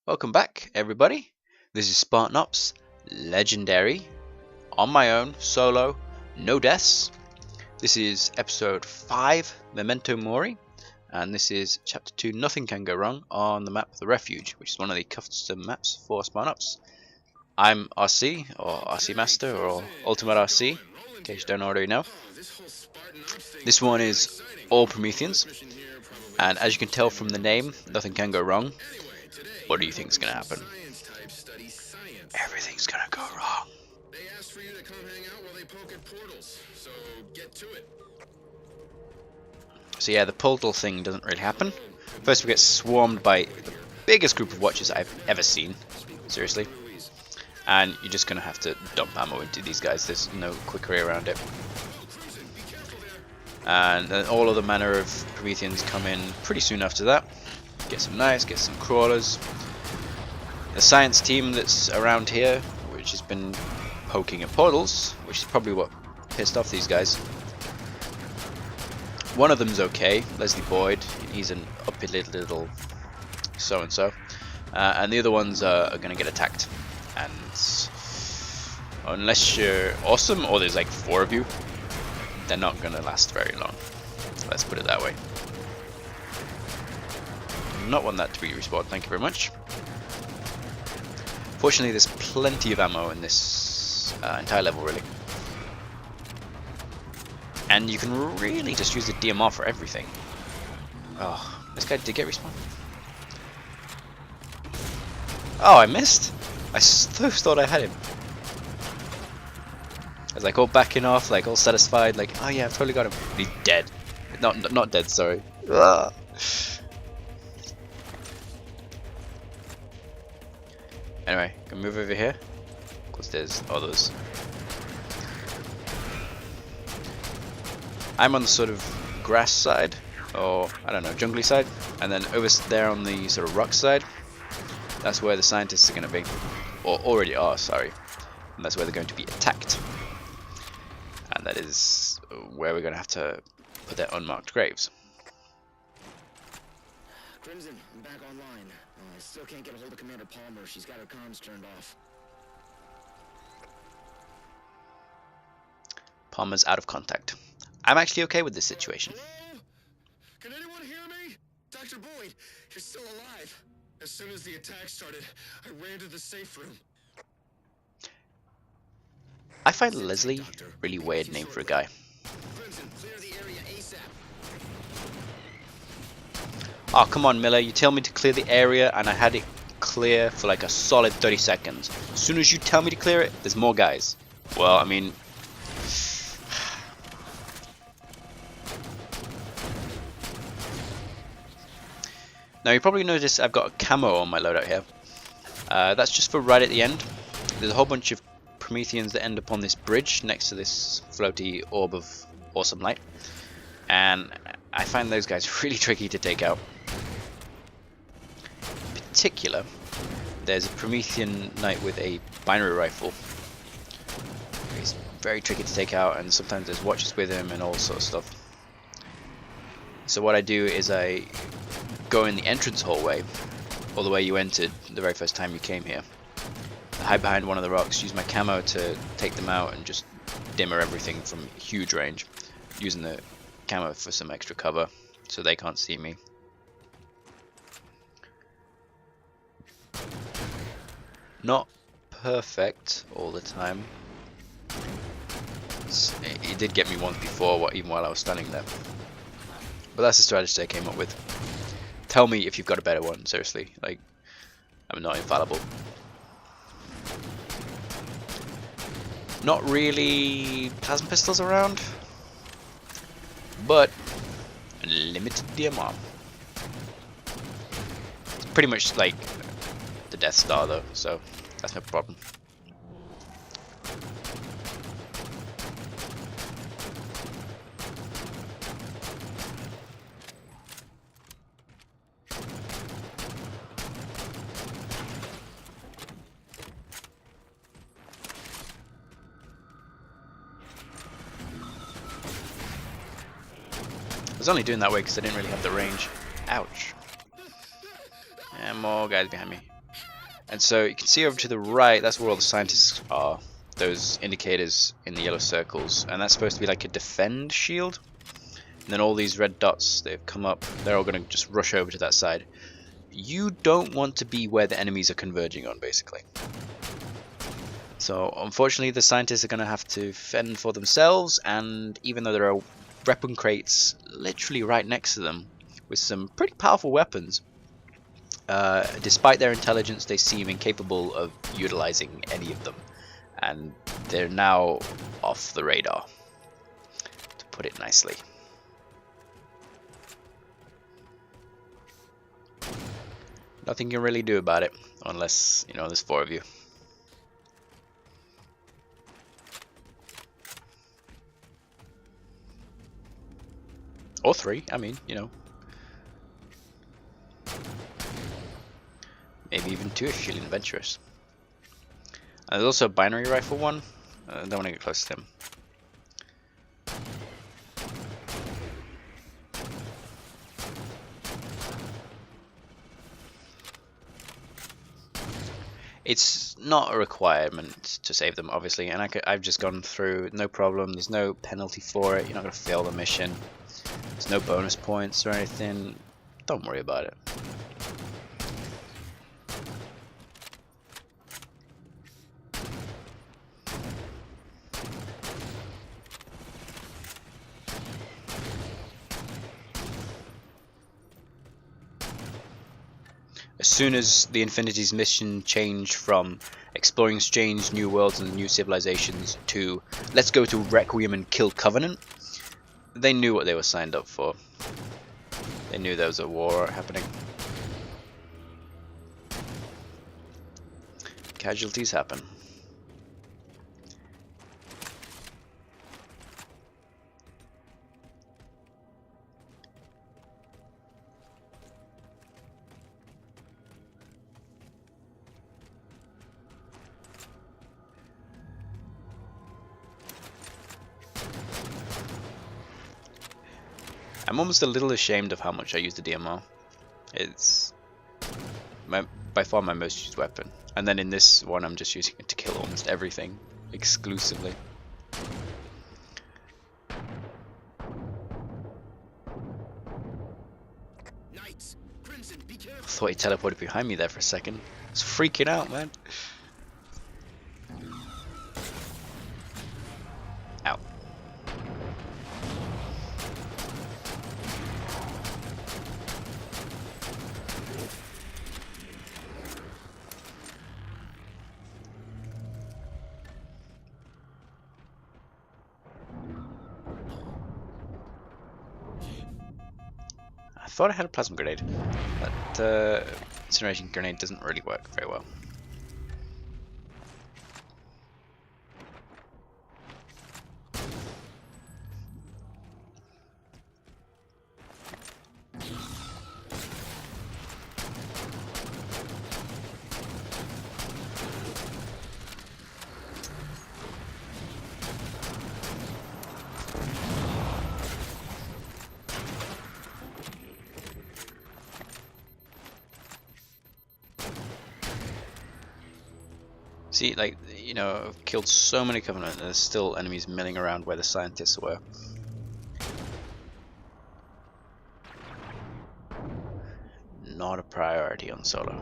Welcome back, everybody. This is Spartan Ops, Legendary, on my own, solo, no deaths. This is episode 5, Memento Mori, and this is chapter 2, Nothing Can Go Wrong, on the map The Refuge, which is one of the custom maps for Spartan Ops. I'm RC, or RC Master, or Ultimate RC, in case you don't already know. This one is all Prometheans, and as you can tell from the name, Nothing Can Go Wrong. What do you think is going to happen? Everything's going to go wrong. They asked for you to come hang out while they poke at portals, so get to it. So yeah, the portal thing doesn't really happen. First we get swarmed by the biggest group of watchers I've ever seen. Seriously. And you're just going to have to dump ammo into these guys. There's no quick way around it. And then all other manner of Prometheans come in pretty soon after that. Get some knights, get some crawlers. The science team that's around here, which has been poking at portals, which is probably what pissed off these guys. One of them's okay, Leslie Boyd. He's an uppy little so-and-so. And the other ones are going to get attacked. And unless you're awesome, or there's like 4 of you, they're not going to last very long. Let's put it that way. Not want that to be respawned, thank you very much. Fortunately, there's plenty of ammo in this entire level, really. And you can really just use the DMR for everything. Oh, this guy did get respawned. Oh, I missed! I so thought I had him. I was like all backing off, like all satisfied, like, oh yeah, I've totally got him. He's dead. Not dead, sorry. Ugh. Anyway, can move over here, because there's others. I'm on the sort of grass side, or I don't know, jungly side, and then over there on the sort of rock side, that's where the scientists are going to be, or already are, sorry, and that's where they're going to be attacked. And that is where we're going to have to put their unmarked graves. Crimson, I'm back online. I still can't get a hold of Commander Palmer. She's got her comms turned off. Palmer's out of contact. I'm actually okay with this situation. Hello? Can anyone hear me? Dr. Boyd, you're still alive. As soon as the attack started, I ran to the safe room. I find Leslie a really weird name for a guy. Crimson, clear the area ASAP. Oh, come on, Miller. You tell me to clear the area, and I had it clear for like a solid 30 seconds. As soon as you tell me to clear it, there's more guys. Well, I mean... Now, you probably noticed I've got a camo on my loadout here. That's just for right at the end. There's a whole bunch of Prometheans that end up on this bridge next to this floaty orb of awesome light. And I find those guys really tricky to take out. In particular, there's a Promethean knight with a binary rifle. He's very tricky to take out, and sometimes there's watchers with him and all sorts of stuff. So what I do is I go in the entrance hallway, or the way you entered the very first time you came here. I hide behind one of the rocks, use my camo to take them out, and just dimmer everything from huge range, using the camo for some extra cover so they can't see me. Not perfect all the time. It did get me once before, even while I was standing there. But that's the strategy I came up with. Tell me if you've got a better one, seriously. Like, I'm not infallible. Not really plasma pistols around, but limited DMR. It's pretty much like the Death Star though, so that's no problem. I was only doing that way because I didn't really have the range. Ouch. And more guys behind me. And so you can see over to the right, that's where all the scientists are. Those indicators in the yellow circles, and that's supposed to be like a defend shield. And then all these red dots, they've come up, they're all going to just rush over to that side. You don't want to be where the enemies are converging on, basically. So unfortunately the scientists are going to have to fend for themselves, and even though there are weapon crates literally right next to them with some pretty powerful weapons, despite their intelligence they seem incapable of utilizing any of them, and they're now off the radar, to put it nicely. Nothing you can really do about it, unless, you know, there's 4 of you. Or 3, I mean, you know. Maybe even 2 if you're feeling adventurous. And there's also a binary rifle one. I don't want to get close to him. It's not a requirement to save them, obviously, and I've just gone through, no problem. There's no penalty for it. You're not going to fail the mission. There's no bonus points or anything. Don't worry about it. As soon as the Infinity's mission changed from exploring strange new worlds and new civilizations to let's go to Requiem and kill Covenant, they knew what they were signed up for. They knew there was a war happening. Casualties happen. I'm almost a little ashamed of how much I use the DMR. It's by far my most used weapon. And then in this one I'm just using it to kill almost everything, exclusively. Knights, Crimson, be careful. I thought he teleported behind me there for a second. I was freaking out, man. Ow. I thought I had a plasma grenade. That incineration grenade doesn't really work very well. See, like, you know, I've killed so many Covenant, and there's still enemies milling around where the scientists were. Not a priority on solo.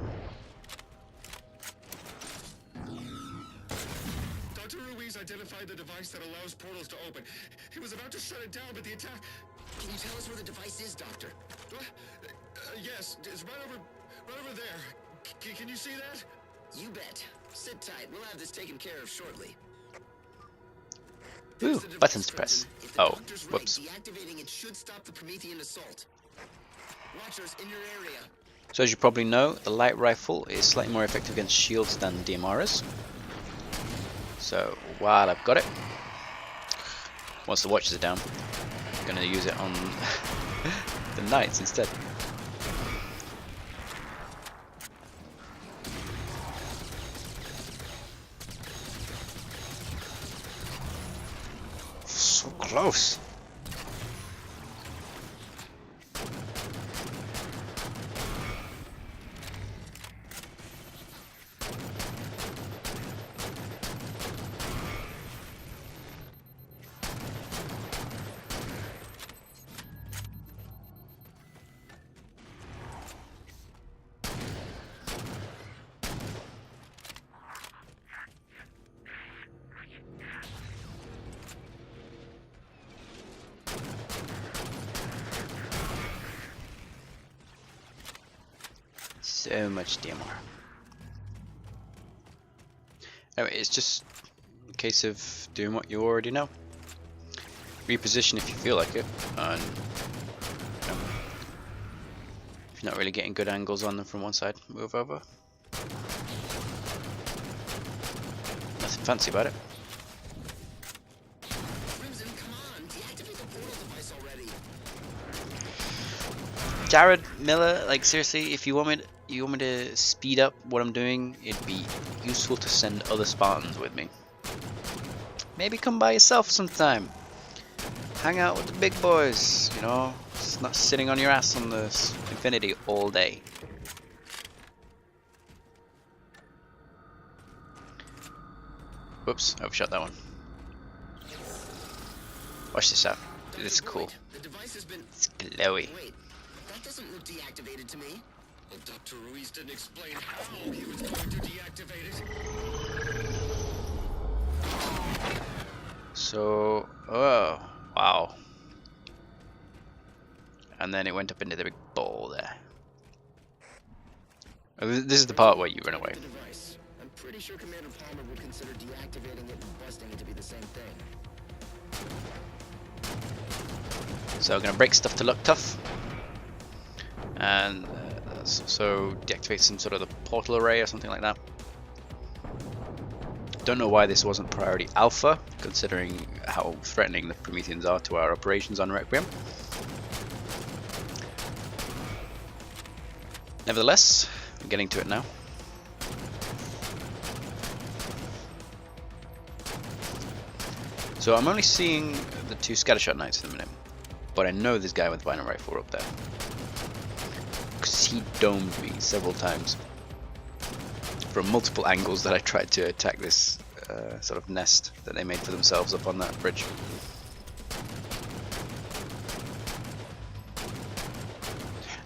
Dr. Ruiz identified the device that allows portals to open. He was about to shut it down, but the attack... Can you tell us where the device is, Doctor? Yes, it's right over there. Can you see that? You bet. Sit tight. We'll have this taken care of shortly. Ooh, buttons to press. Oh, whoops. Deactivating it should stop the Promethean assault. Watchers in your area. So as you probably know, the light rifle is slightly more effective against shields than DMR is. So while I've got it, once the watchers are down, I'm going to use it on the knights instead. So close. So much DMR. Anyway, it's just a case of doing what you already know. Reposition if you feel like it, and if you're not really getting good angles on them from one side, move over. Nothing fancy about it. Crimson, come on, deactivate the portal device already. Jared Miller, like seriously, if you want me to speed up what I'm doing, it'd be useful to send other Spartans with me. Maybe come by yourself sometime. Hang out with the big boys, you know, just not sitting on your ass on this Infinity all day. Whoops, overshot that one. Watch this out. This is cool. The device has been... It's glowy. Wait, that doesn't look deactivated to me. Well, Dr. Ruiz didn't explain how he was going to deactivate it. So, oh, wow. And then it went up into the big ball there. Oh, this is the part where you run away. I'm pretty sure Commander Palmer would consider deactivating it and busting it to be the same thing. So I'm going to break stuff to look tough. And so deactivate some sort of the portal array or something like that. Don't know why this wasn't priority alpha, considering how threatening the Prometheans are to our operations on Requiem. Nevertheless, I'm getting to it now. So I'm only seeing the two scattershot knights at the minute, but I know this guy with the vinyl rifle up there, because he domed me several times from multiple angles that I tried to attack this sort of nest that they made for themselves up on that bridge.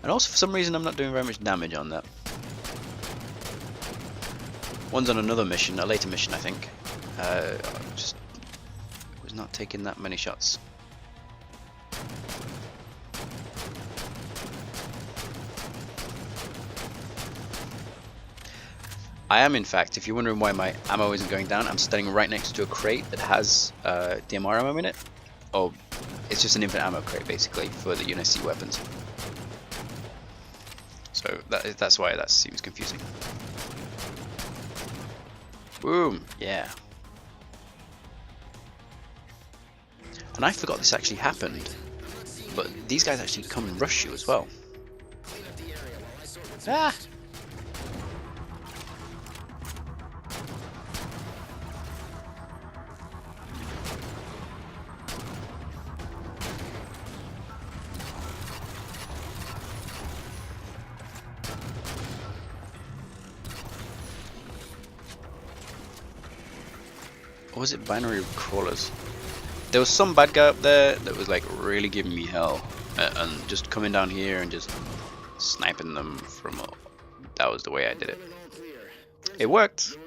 And also for some reason I'm not doing very much damage on that. One's on another mission, a later mission I think. Just was not taking that many shots. I am, in fact, if you're wondering why my ammo isn't going down, I'm standing right next to a crate that has DMR ammo in it. Oh, it's just an infinite ammo crate basically for the UNSC weapons. So that's why that seems confusing. Boom, yeah. And I forgot this actually happened, but these guys actually come and rush you as well. Ah! Or was it binary crawlers? There was some bad guy up there that was like really giving me hell, and just coming down here and just sniping them from that was the way I did it. It worked.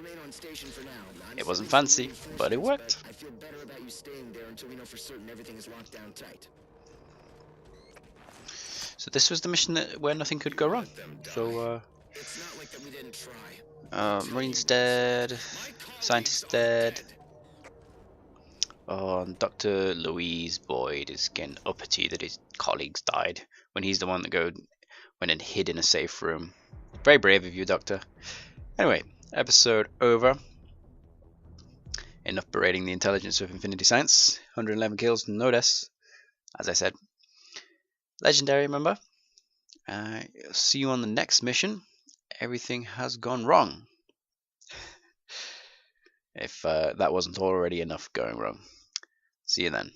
It wasn't fancy, but it worked. I feel better about you staying there until we know for certain everything is locked down tight. So this was the mission where nothing could go wrong. So It's not like that we didn't try. Marine's dead, scientist dead. Oh, and Dr. Louise Boyd is getting uppity that his colleagues died when he's the one that went and hid in a safe room. Very brave of you, Doctor. Anyway, episode over. Enough berating the intelligence of Infinity Science. 111 kills, no deaths, as I said. Legendary, remember? See you on the next mission. Everything has gone wrong. If that wasn't already enough going wrong. See you then.